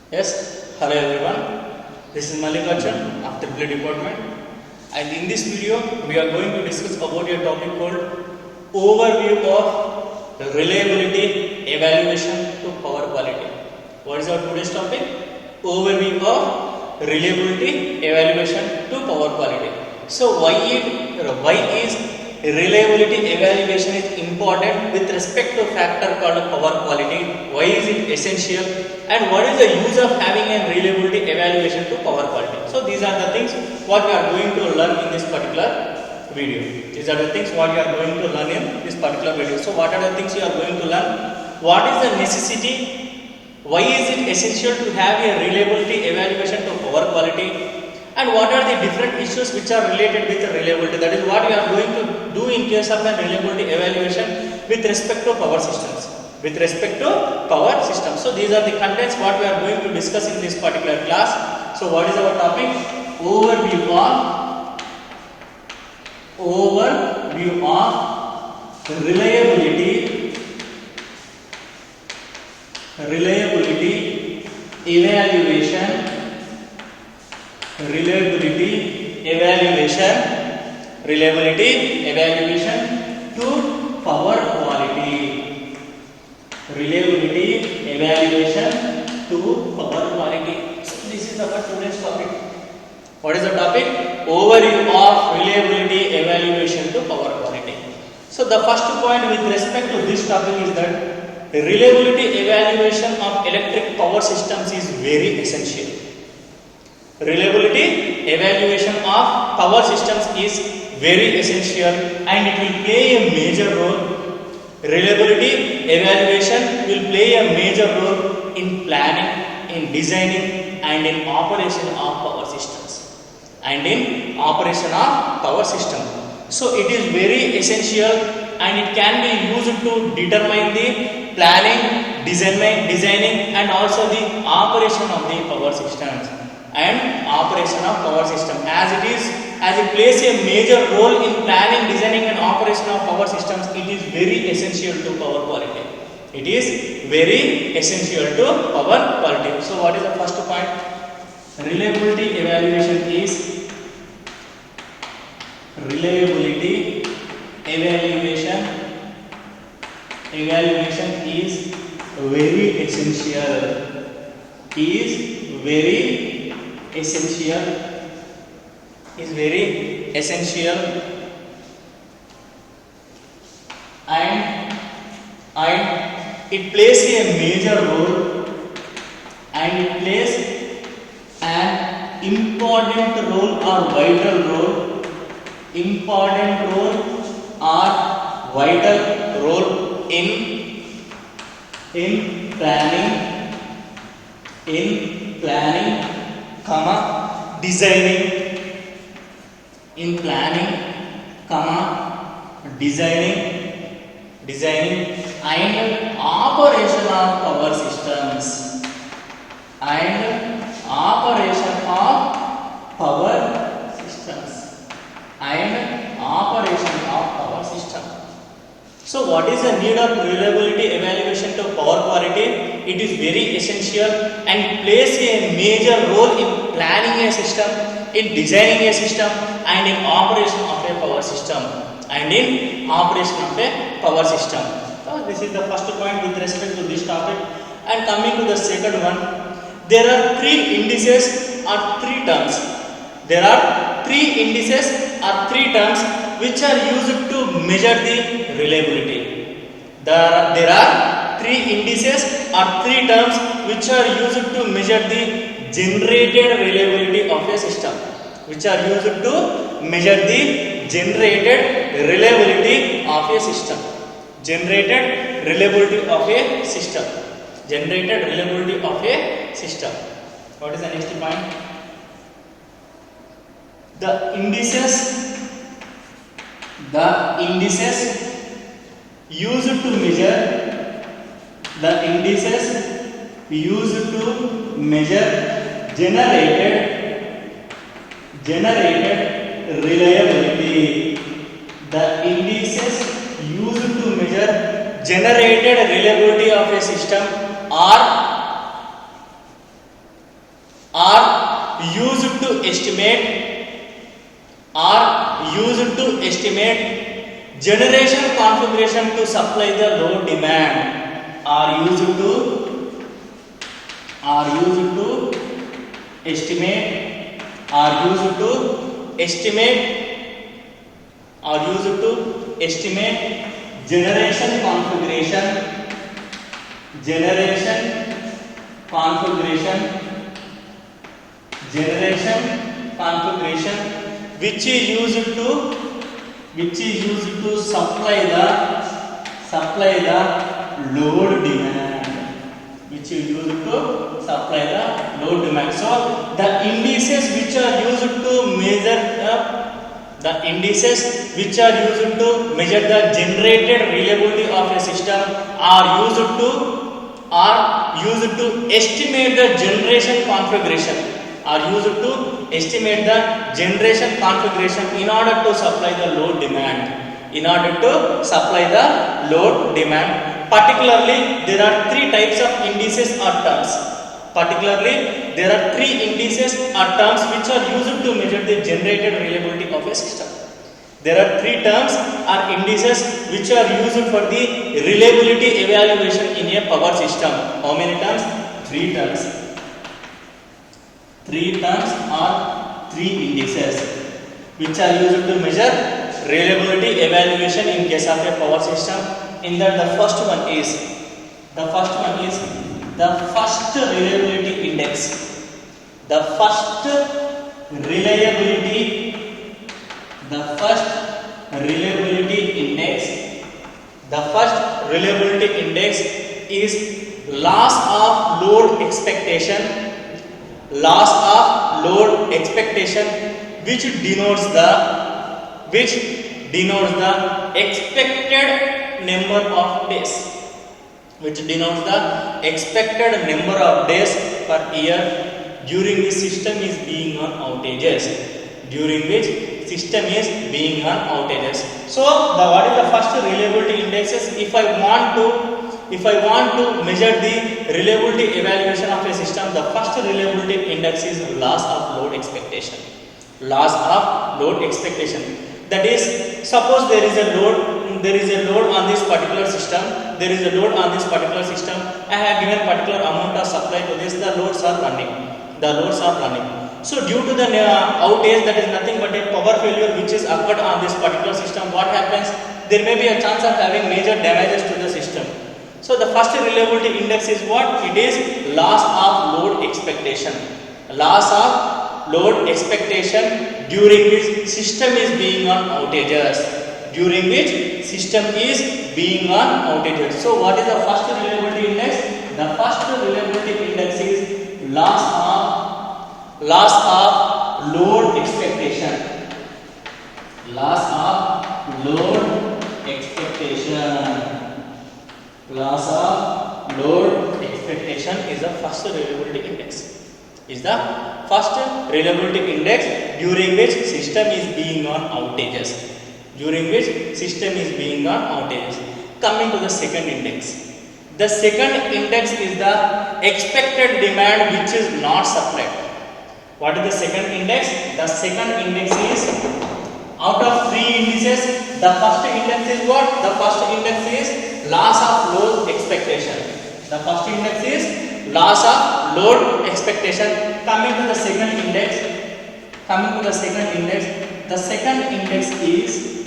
Yes, hello everyone. This is Mallikarjun of the Triple Department, and in this video we are going to discuss about a topic called overview of reliability evaluation to power quality. What is our today's topic? Overview of reliability evaluation to power quality. So why is reliability evaluation is important with respect to factor called power quality? Why is it essential? And what is the use of having a reliability evaluation to power quality? So these are the things what we are going to learn in this particular video. These are the things what you are going to learn in this particular video. So what are the things you are going to learn? What is the necessity? Why is it essential to have a reliability evaluation to power quality? And what are the different issues which are related with the reliability? That is what we are going to do in case of a reliability evaluation with respect to power systems. With respect to power systems. So these are the contents what we are going to discuss in this particular class. So what is our topic? Overview of reliability evaluation to power quality. Reliability evaluation to power quality. So this is our today's topic. What is the topic? Overview of reliability evaluation to power quality. So the first point with respect to this topic is that reliability evaluation of electric power systems is very essential. Reliability evaluation of power systems is very essential and it will play a major role. Reliability evaluation will play a major role in planning, in designing and in operation of power systems. So it is very essential and it can be used to determine the planning, designing and also the operation of the power systems as it plays a major role in planning, designing and operation of power systems. It is very essential to power quality. It is very essential to power quality. So what is the first point? Reliability evaluation is very essential and it plays a major role and it plays an important role or vital role in designing and operation of power systems So what is the need of reliability evaluation to power quality? It is very essential and plays a major role in planning a system, in designing a system and in operation of a power system. So this is the first point with respect to this topic. And coming to the second one, there are three indices or three terms. Which are used to measure the reliability. There are three indices or three terms which are used to measure the generated reliability of a system. Generated reliability of a system. What is the next point? The indices used to measure generated reliability. The indices used to measure generated reliability of a system are used to estimate generation configuration to supply the load demand, are used to estimate generation configuration which is used to supply the load demand, so the indices which are used to measure the generated reliability of a system are used to estimate the generation configuration, in order to supply the load demand. Particularly, there are three types of indices or terms. Which are used to measure the generated reliability of a system. There are three terms or indices which are used for the reliability evaluation in a power system. How many terms? Three terms. Three indices which are used to measure reliability evaluation in case of a power system. In that, the first one is the first reliability index. The first reliability index is loss of load expectation, which denotes the expected number of days. Per year during which system is being on outages. So, what is the first reliability indexes? If I want to measure the reliability evaluation of a system, the first reliability index is loss of load expectation. That is, suppose there is a load on this particular system. I have given particular amount of supply to this. The loads are running. So due to the outage, that is nothing but a power failure which is occurred on this particular system. What happens? There may be a chance of having major damages to the system. So the first reliability index is what? It is loss of load expectation. During which system is being on outages. So what is the first reliability index? The first reliability index is loss of load expectation. Loss of load expectation is the first reliability index. During which system is being on outages. Coming to the second index. The second index is the expected demand which is not supplied. What is the second index? The second index is, out of three indices, the first index is what? The first index is loss of load expectation. Coming to the second index, the second index is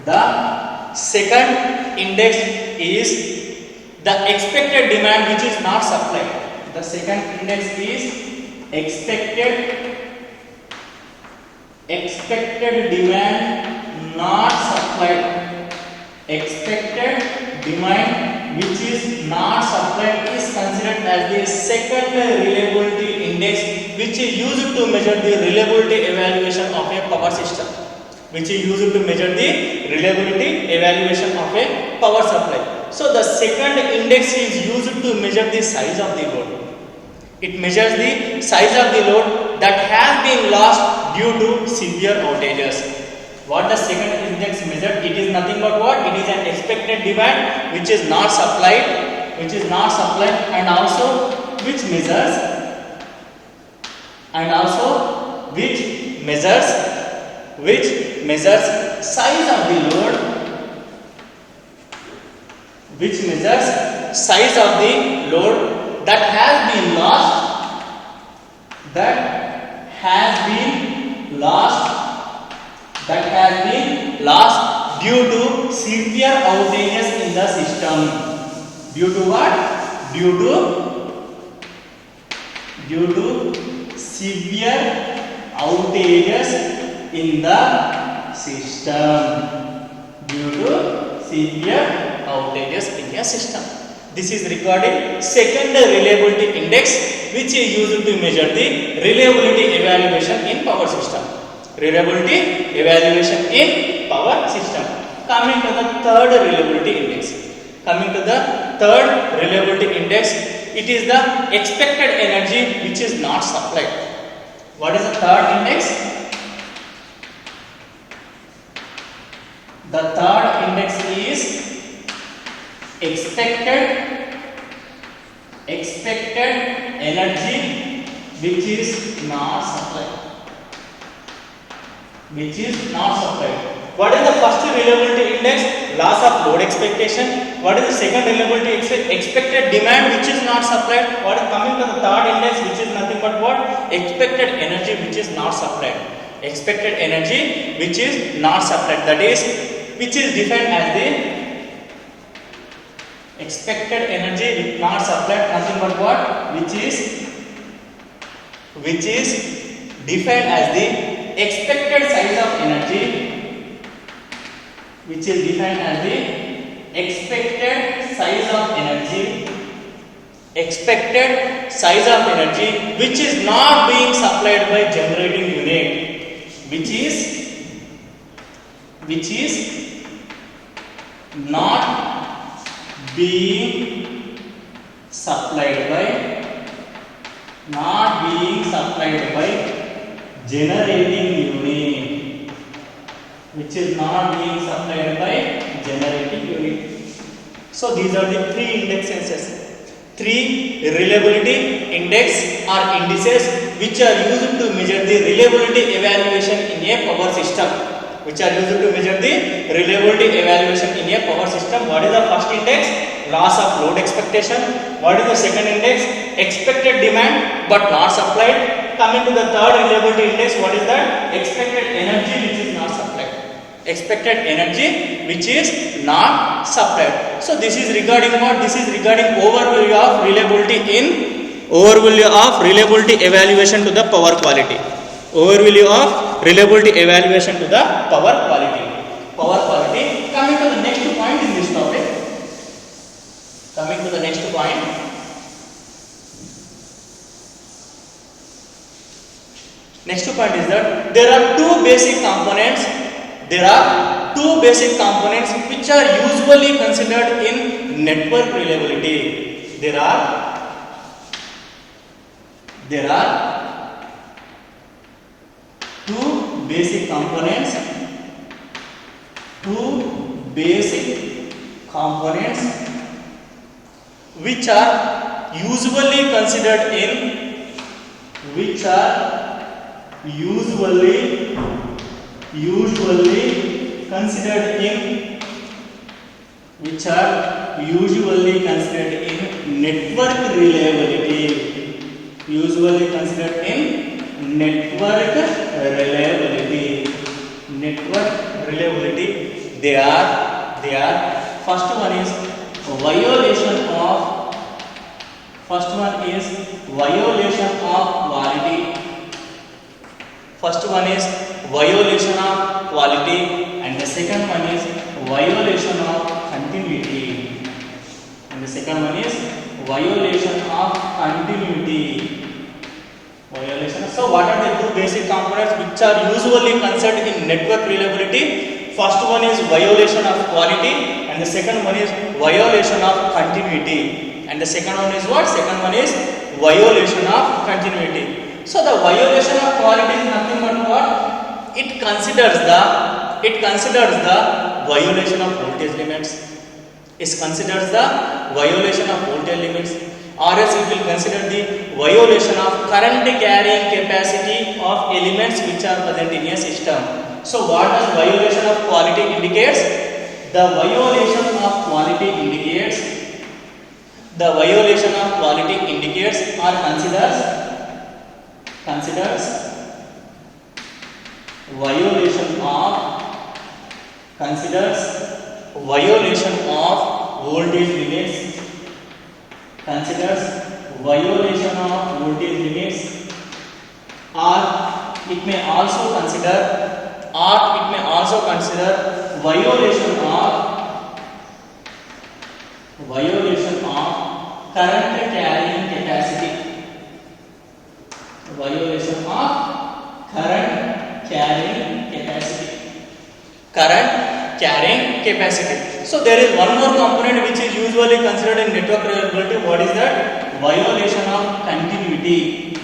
the expected demand which is not supplied. The second index is expected demand not supplied. Expected demand which is not supplied is considered as the second reliability index, which is used to measure the reliability evaluation of a power system. So the second index is used to measure the size of the load. It measures the size of the load that has been lost due to severe outages. What the second index measures? It is nothing but what? It is an expected demand which is not supplied, and also which measures and also which measures size of the load, which measures size of the load that has been lost, due to severe outages in the system. Due to what? Due to severe outages in the system. Due to severe outages in a system. This is regarding second reliability index, which is used to measure the reliability evaluation in power system. Reliability evaluation in power system. Coming to the third reliability index. It is the expected energy which is not supplied. What is the third index? The third index is expected energy which is not supplied. What is the first reliability index? Loss of load expectation. What is the second reliability index? Expected demand which is not supplied. What is coming to the third index, which is nothing but what? Expected energy which is not supplied. Expected energy which is not supplied. That is, which is defined as the expected energy not supplied, nothing but what? Which is defined as the expected size of energy, which is defined as the expected size of energy which is not being supplied by generating unit, which is not being supplied by generating unit, which is not being supplied by generating unit. So these are the three indexes. Three reliability index or indices which are used to measure the reliability evaluation in a power system. What is the first index? Loss of load expectation. What is the second index? Expected demand but not supplied. Coming to the third reliability index, what is that? Expected energy which is not supplied. So this is regarding what? This is regarding overview of reliability evaluation to the power quality. Coming to the next point in this topic. Next point is that there are two basic components which are usually considered in network reliability. There are two basic components which are usually considered in network reliability. They are first one is violation of quality. And the second one is violation of continuity. So what are the two basic components which are usually considered in network reliability? First one is violation of quality and the second one is violation of continuity. And the second one is what? Second one is violation of continuity. So the violation of quality is nothing but what? It considers the violation of voltage limits. or else it will consider the violation of current carrying capacity of elements which are present in a system. So what does violation of quality indicates? The violation of quality indicates or considers violation of voltage limits, or it may also consider violation of current carrying capacity. So there is one more component which is usually considered in network reliability. What is that? Violation of continuity.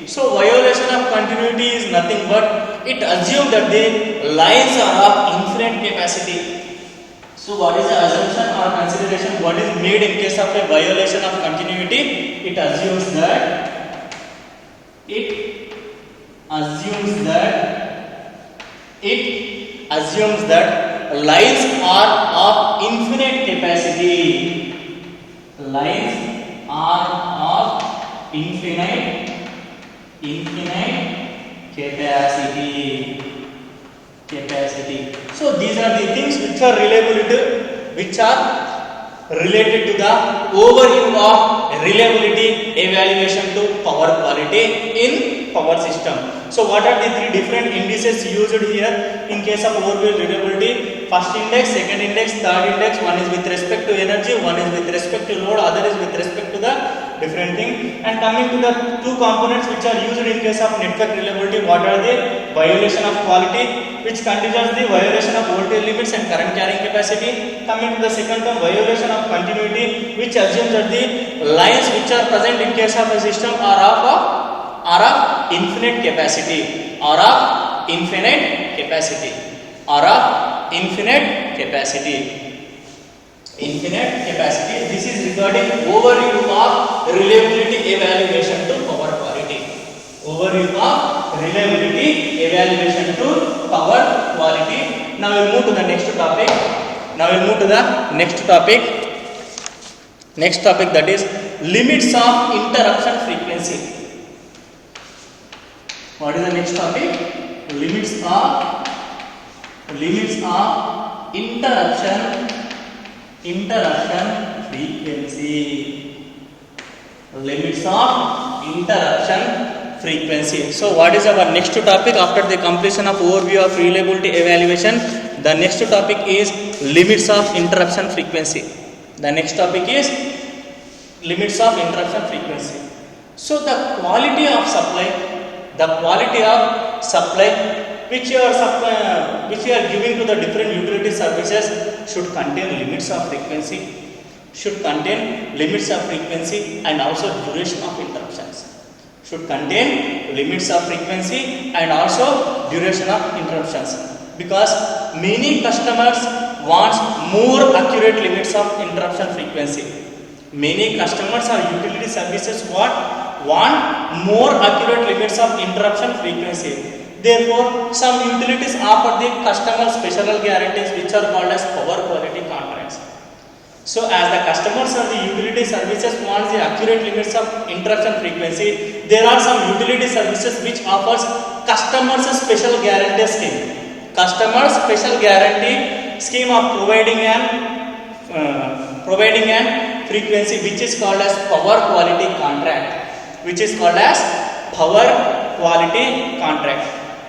So violation of continuity is nothing but it assumes that the lines are of infinite capacity. So what is the assumption or consideration what is made in case of a violation of continuity? It assumes that lines are of infinite capacity. So these are the things which are related to the overview of reliability evaluation to power quality in power system. So what are the three different indices used here in case of overview reliability? First index, second index, third index. One is with respect to energy, one is with respect to load, other is with respect to the different thing. And coming to the two components which are used in case of network reliability, what are the violation of quality, which considers the violation of voltage limits and current carrying capacity. Coming to the second term, violation of continuity, which assumes that the lines which are present in case of a system are of infinite capacity. This is regarding overview of reliability evaluation to power quality. Now we'll move to the next topic. Next topic, that is limits of interruption frequency. What is the next topic? Limits of interruption frequency. So what is our next topic after the completion of overview of reliability evaluation? The next topic is limits of interruption frequency. So the quality of supply which you are giving to the different utility services should contain limits of frequency and also duration of interruptions. Because many customers want more accurate limits of interruption frequency. Many customers or utility services want more accurate limits of interruption frequency. Therefore, some utilities offer the customer special guarantees which are called as power quality contracts. So as the customers or the utility services want the accurate limits of interruption frequency, there are some utility services which offers customers a special guarantee scheme. Of providing an frequency which is called as power quality contract.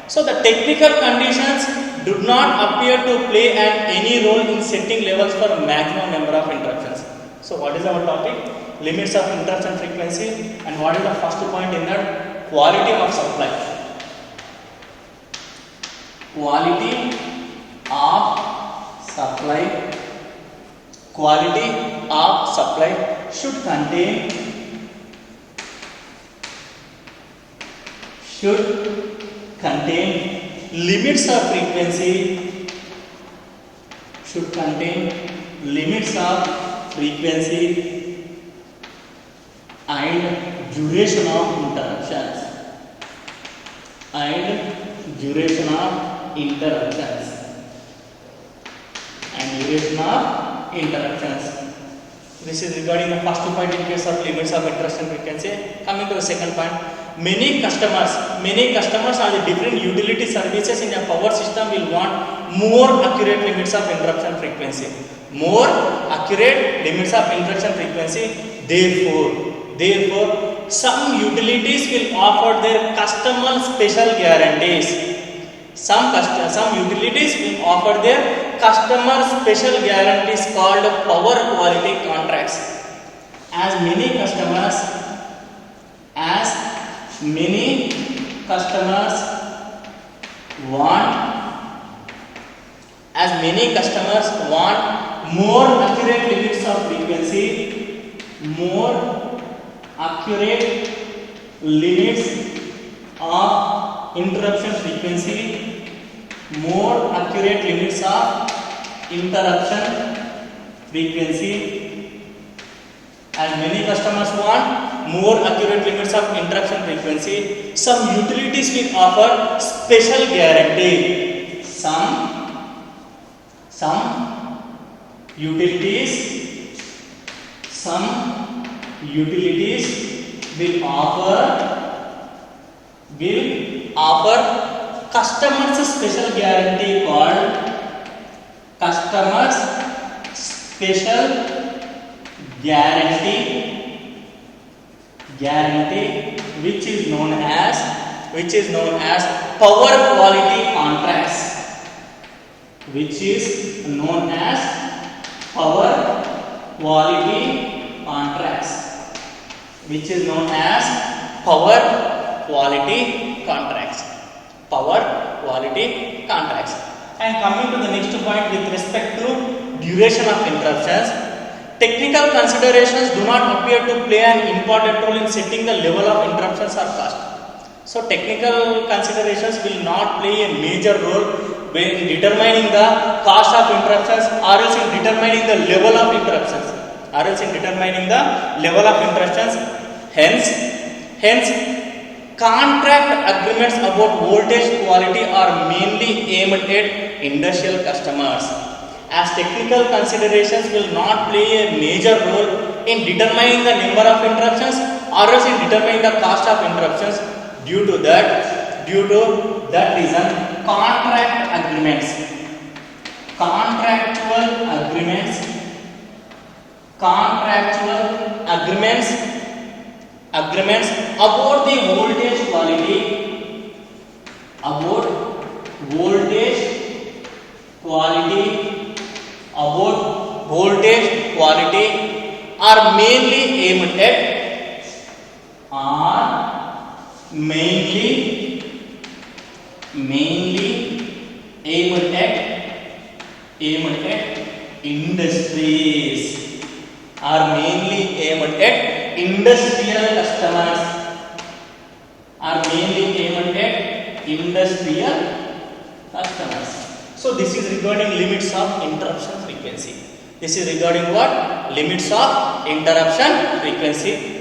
So the technical conditions do not appear to play any role in setting levels for maximum number of interruptions. So what is our topic? Limits of interruption frequency. And what is the first point in that? Quality of supply. Quality of supply should contain limits of frequency should contain limits of frequency and duration of interruptions This is regarding the first point in case of limits of interruption frequency. Coming to the second point, many customers on the different utility services in a power system will want more accurate limits of interruption frequency. Therefore, some utilities will offer their customer special guarantees. Some utilities will offer their customer special guarantees called power quality contracts. As many customers want more accurate limits of frequency, more accurate limits of interruption frequency, more accurate limits of interruption frequency. As many customers want more accurate limits of interruption frequency, some utilities will offer special guarantee. Some utilities will offer customers special guarantee called customers special guarantee which is known as power quality contracts. And coming to the next point with respect to duration of interruptions, technical considerations do not appear to play an important role in setting the level of interruptions or cost. So technical considerations will not play a major role when determining the cost of interruptions or else in determining the level of interruptions. Hence, contract agreements about voltage quality are mainly aimed at industrial customers. As technical considerations will not play a major role in determining the number of interruptions or else in determining the cost of interruptions. Due to that reason, contractual agreements about the voltage quality are mainly aimed at industrial customers. So this is regarding limits of interruption frequency. This is regarding what? Limits of interruption frequency.